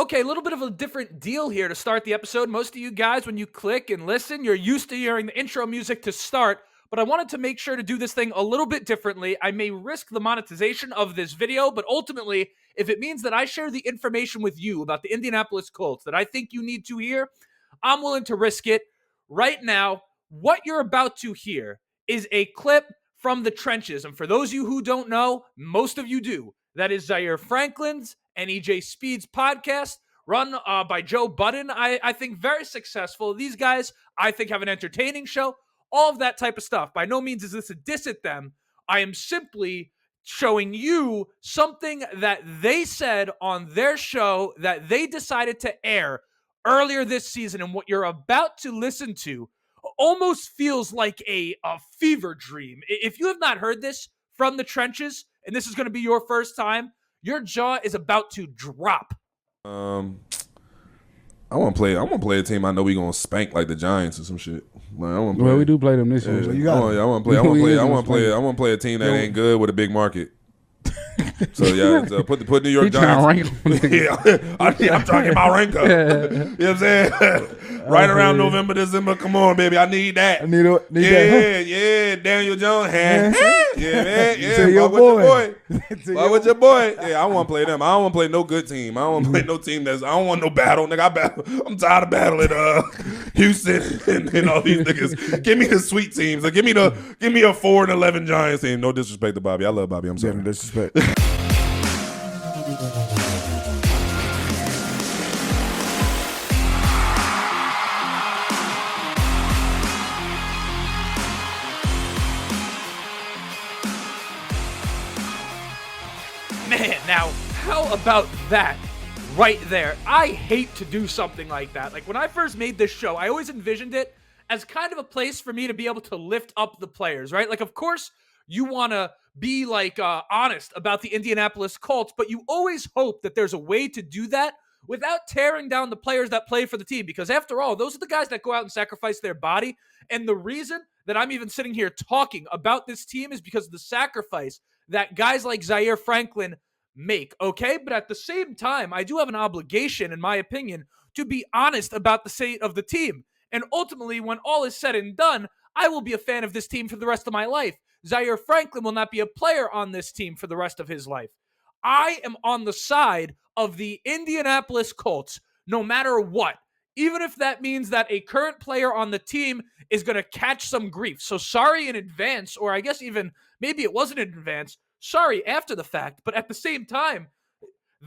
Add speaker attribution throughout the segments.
Speaker 1: Okay, a little bit of a different deal here to start the episode. Most of you guys, when you click and listen, you're used to hearing the intro music to start, but I wanted to make sure to do this thing a little bit differently. I may risk the monetization of this video, but ultimately, if it means that I share the information with you about the Indianapolis Colts that I think you need to hear, I'm willing to risk it. Right now, what you're about to hear is a clip from the trenches. And for those of you who don't know, most of you do. That is Zaire Franklin's and EJ Speed's podcast, run by Joe Budden. I think very successful. These guys, I think, have an entertaining show. All of that type of stuff. By no means is this a diss at them. I am simply showing you something that they said on their show that they decided to air earlier this season. And what you're about to listen to almost feels like a fever dream. If you have not heard this from the trenches, and this is going to be your first time, your jaw is about to drop.
Speaker 2: I want to play. I'm gonna play a team I know we gonna spank like the Giants or some shit. Like, I want to play.
Speaker 3: Well, we do play them this year.
Speaker 2: Yeah,
Speaker 3: So
Speaker 2: you got I want to play. I want to play a team that ain't good with a big market. So yeah, put New York Giants. I'm talking about rank up. You know what I'm saying? Right around November, December. Come on, baby, I need that.
Speaker 3: I need that.
Speaker 2: Yeah. Daniel Jones, yeah, man, yeah. Why with your boy? Yeah, I want to play them. I don't want to play no good team. I don't want to play no team I don't want no battle, nigga. I'm tired of battling Houston and all these niggas. Give me the sweet teams. Like, give me a 4-11 Giants team. No disrespect to Bobby. I love Bobby. I'm sorry.
Speaker 3: No disrespect.
Speaker 1: Man, now, how about that right there? I hate to do something like that. Like, when I first made this show, I always envisioned it as kind of a place for me to be able to lift up the players, right? Like, of course, you want to be, like, honest about the Indianapolis Colts, but you always hope that there's a way to do that without tearing down the players that play for the team. Because, after all, those are the guys that go out and sacrifice their body. And the reason that I'm even sitting here talking about this team is because of the sacrifice that guys like Zaire Franklin make, okay? But at the same time, I do have an obligation, in my opinion, to be honest about the state of the team. And ultimately, when all is said and done, I will be a fan of this team for the rest of my life. Zaire Franklin will not be a player on this team for the rest of his life. I am on the side of the Indianapolis Colts, no matter what. Even if that means that a current player on the team is going to catch some grief. So sorry in advance, or I guess even maybe it wasn't in advance. Sorry after the fact, but at the same time,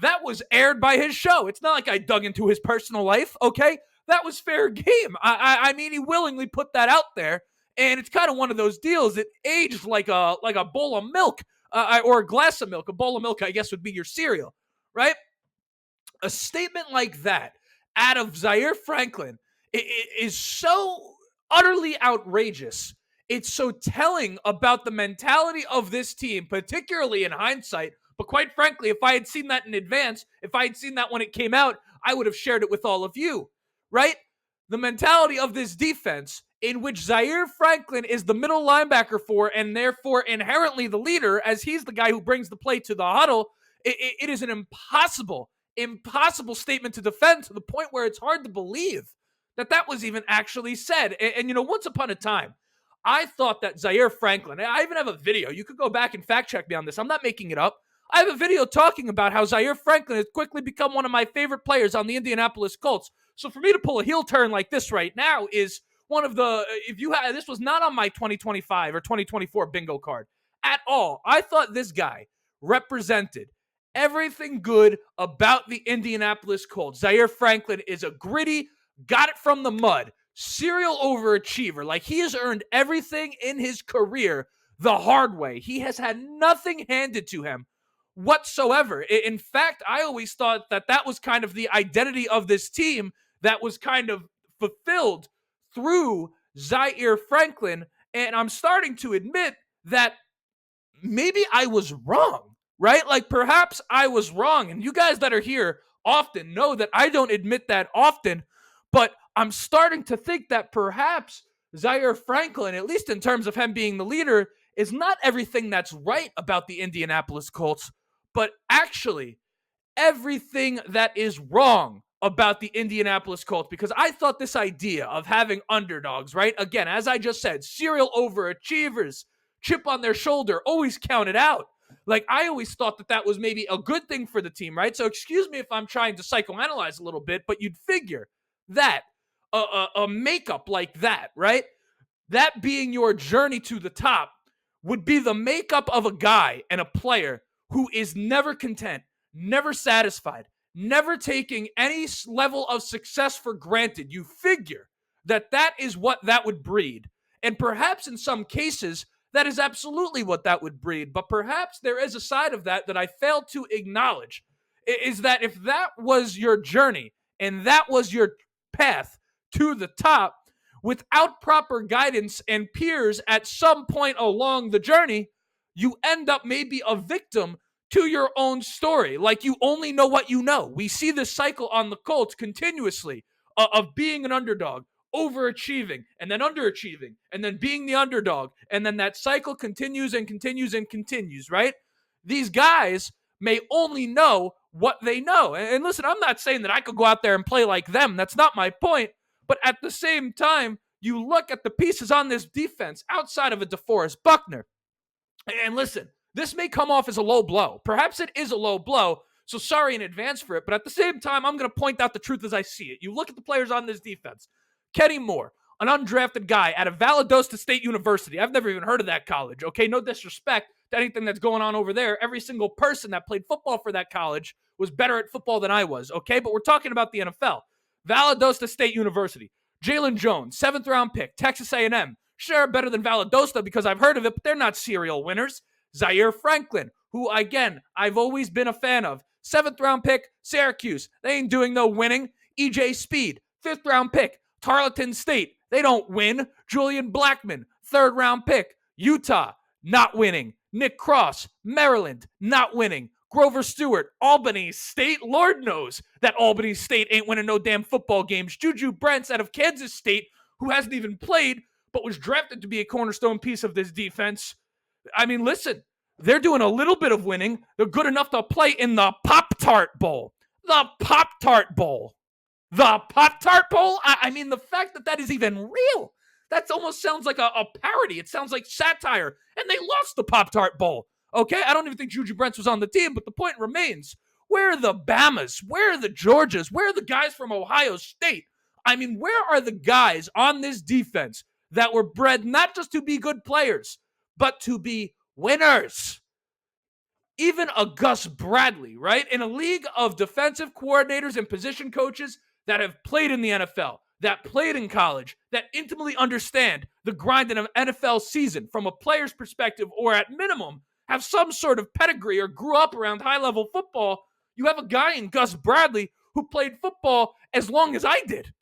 Speaker 1: that was aired by his show. It's not like I dug into his personal life, okay? That was fair game. I mean, he willingly put that out there, and it's kind of one of those deals that aged like a bowl of milk, or a glass of milk. A bowl of milk, I guess, would be your cereal, right? A statement like that out of Zaire Franklin is so utterly outrageous. It's so telling about the mentality of this team, particularly in hindsight. But quite frankly, if I had seen that in advance, if I had seen that when it came out, I would have shared it with all of you, right? The mentality of this defense, in which Zaire Franklin is the middle linebacker for, and therefore inherently the leader, as he's the guy who brings the play to the huddle, it is an impossible statement to defend, to the point where it's hard to believe that was even actually said. And once upon a time, I thought that Zaire Franklin, I even have a video. You could go back and fact check me on this. I'm not making it up. I have a video talking about how Zaire Franklin has quickly become one of my favorite players on the Indianapolis Colts. So for me to pull a heel turn like this right now is one of the, this was not on my 2025 or 2024 bingo card at all. I thought this guy represented everything good about the Indianapolis Colts. Zaire Franklin is a gritty, got it from the mud, serial overachiever. Like, he has earned everything in his career the hard way. He has had nothing handed to him whatsoever. In fact, I always thought that was kind of the identity of this team that was kind of fulfilled through Zaire Franklin. And I'm starting to admit that maybe I was wrong, right? Like, perhaps I was wrong. And you guys that are here often know that I don't admit that often, but I'm starting to think that perhaps Zaire Franklin, at least in terms of him being the leader, is not everything that's right about the Indianapolis Colts, but actually everything that is wrong about the Indianapolis Colts, because I thought this idea of having underdogs, right? Again, as I just said, serial overachievers, chip on their shoulder, always counted out. Like, I always thought that was maybe a good thing for the team, right? So excuse me if I'm trying to psychoanalyze a little bit, but you'd figure that a makeup like that, right? That being your journey to the top would be the makeup of a guy and a player who is never content, never satisfied, never taking any level of success for granted. You figure that is what that would breed. And perhaps in some cases, that is absolutely what that would breed. But perhaps there is a side of that I failed to acknowledge, is that if that was your journey and that was your path to the top, without proper guidance and peers at some point along the journey, you end up maybe a victim to your own story. Like, you only know what you know. We see this cycle on the Colts continuously of being an underdog, overachieving, and then underachieving, and then being the underdog. And then that cycle continues and continues and continues, right? These guys may only know what they know. And listen, I'm not saying that I could go out there and play like them. That's not my point. But at the same time, you look at the pieces on this defense outside of a DeForest Buckner. And listen, this may come off as a low blow. Perhaps it is a low blow, so sorry in advance for it. But at the same time, I'm going to point out the truth as I see it. You look at the players on this defense. Kenny Moore, an undrafted guy out of Valdosta State University. I've never even heard of that college, okay? No disrespect to anything that's going on over there. Every single person that played football for that college was better at football than I was, okay? But we're talking about the NFL. Valdosta State University. Jalen Jones, 7th-round pick, Texas A&M. Sure, better than Valdosta because I've heard of it, but they're not serial winners. Zaire Franklin, who, again, I've always been a fan of. 7th-round pick, Syracuse. They ain't doing no winning. EJ Speed, 5th-round pick, Tarleton State. They don't win. Julian Blackman, 3rd-round pick, Utah, not winning. Nick Cross, Maryland, not winning. Grover Stewart, Albany State. Lord knows that Albany State ain't winning no damn football games. Juju Brents out of Kansas State, who hasn't even played, but was drafted to be a cornerstone piece of this defense. I mean, listen, they're doing a little bit of winning. They're good enough to play in the Pop-Tart Bowl. The Pop-Tart Bowl. The Pop-Tart Bowl? I mean, the fact that is even real, that almost sounds like a parody. It sounds like satire. And they lost the Pop-Tart Bowl. Okay, I don't even think Juju Brents was on the team, but the point remains. Where are the Bamas? Where are the Georgias? Where are the guys from Ohio State? I mean, where are the guys on this defense that were bred not just to be good players, but to be winners? Even a Gus Bradley, right? In a league of defensive coordinators and position coaches that have played in the NFL, that played in college, that intimately understand the grind in an NFL season from a player's perspective, or at minimum, have some sort of pedigree or grew up around high-level football. You have a guy in Gus Bradley who played football as long as I did,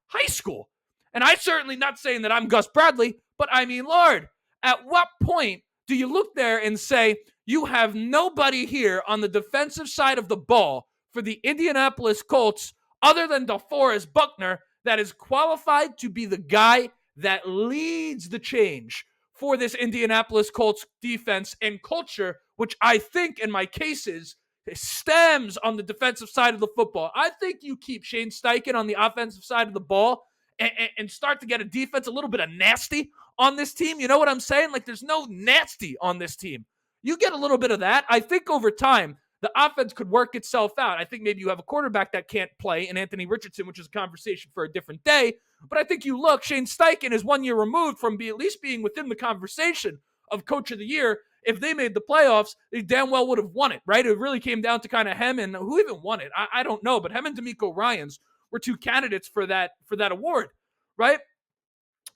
Speaker 1: high school. And I'm certainly not saying that I'm Gus Bradley, but I mean, Lord, at what point do you look there and say, you have nobody here on the defensive side of the ball for the Indianapolis Colts other than DeForest Buckner that is qualified to be the guy that leads the change for this Indianapolis Colts defense and culture, which I think in my cases stems on the defensive side of the football. I think you keep Shane Steichen on the offensive side of the ball and start to get a defense a little bit of nasty on this team. You know what I'm saying? Like, there's no nasty on this team. You get a little bit of that. I think over time, the offense could work itself out. I think maybe you have a quarterback that can't play in Anthony Richardson, which is a conversation for a different day. But I think you look, Shane Steichen is 1 year removed from at least being within the conversation of Coach of the Year. If they made the playoffs, they damn well would have won it, right? It really came down to kind of him and who even won it. I don't know, but him and D'Amico Ryans were two candidates for that award, right?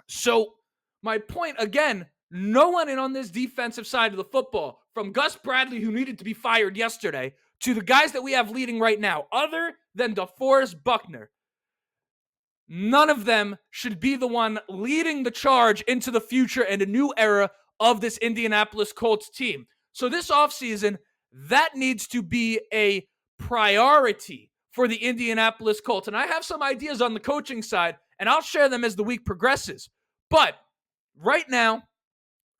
Speaker 1: So my point, again, no one in on this defensive side of the football, from Gus Bradley, who needed to be fired yesterday, to the guys that we have leading right now, other than DeForest Buckner, none of them should be the one leading the charge into the future and a new era of this Indianapolis Colts team. So this offseason, that needs to be a priority for the Indianapolis Colts. And I have some ideas on the coaching side, and I'll share them as the week progresses. But right now,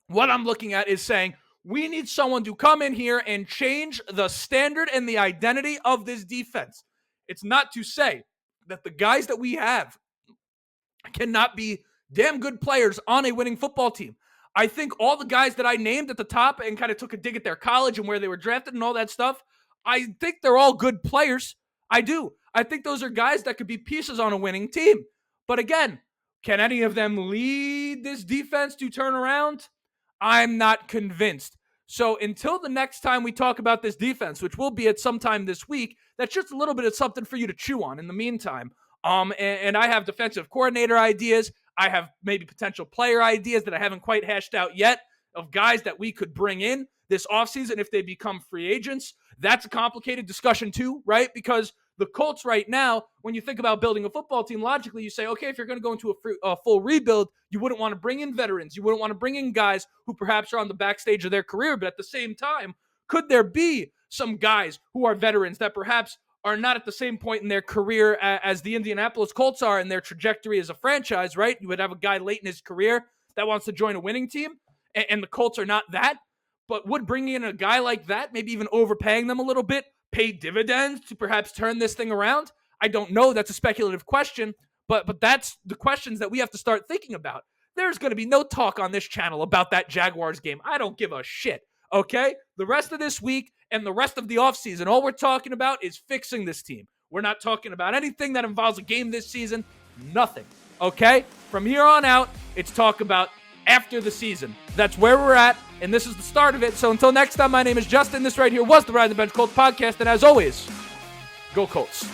Speaker 1: what I'm looking at is saying, We need someone to come in here and change the standard and the identity of this defense. It's not to say that the guys that we have cannot be damn good players on a winning football team. I think all the guys that I named at the top and kind of took a dig at their college and where they were drafted and all that stuff, I think they're all good players. I do. I think those are guys that could be pieces on a winning team. But again, can any of them lead this defense to turn around? I'm not convinced. So until the next time we talk about this defense, which will be at some time this week, that's just a little bit of something for you to chew on in the meantime. And I have defensive coordinator ideas. I have maybe potential player ideas that I haven't quite hashed out yet of guys that we could bring in this offseason if they become free agents. That's a complicated discussion too, right? Because the Colts right now, when you think about building a football team, logically you say, okay, if you're going to go into a full rebuild, you wouldn't want to bring in veterans. You wouldn't want to bring in guys who perhaps are on the backstage of their career. But at the same time, could there be some guys who are veterans that perhaps are not at the same point in their career as the Indianapolis Colts are in their trajectory as a franchise, right? You would have a guy late in his career that wants to join a winning team, and the Colts are not that. But would bringing in a guy like that, maybe even overpaying them a little bit, pay dividends to perhaps turn this thing around? I don't know. That's a speculative question, but that's the questions that we have to start thinking about. There's going to be no talk on this channel about that Jaguars game. I don't give a shit, okay? The rest of this week and the rest of the offseason, all we're talking about is fixing this team. We're not talking about anything that involves a game this season. Nothing, okay? From here on out, it's talk about after the season. That's where we're at, and this is the start of it. So until next time, my name is Justin. This right here was the Ride the Bench Colts podcast, and as always, go Colts.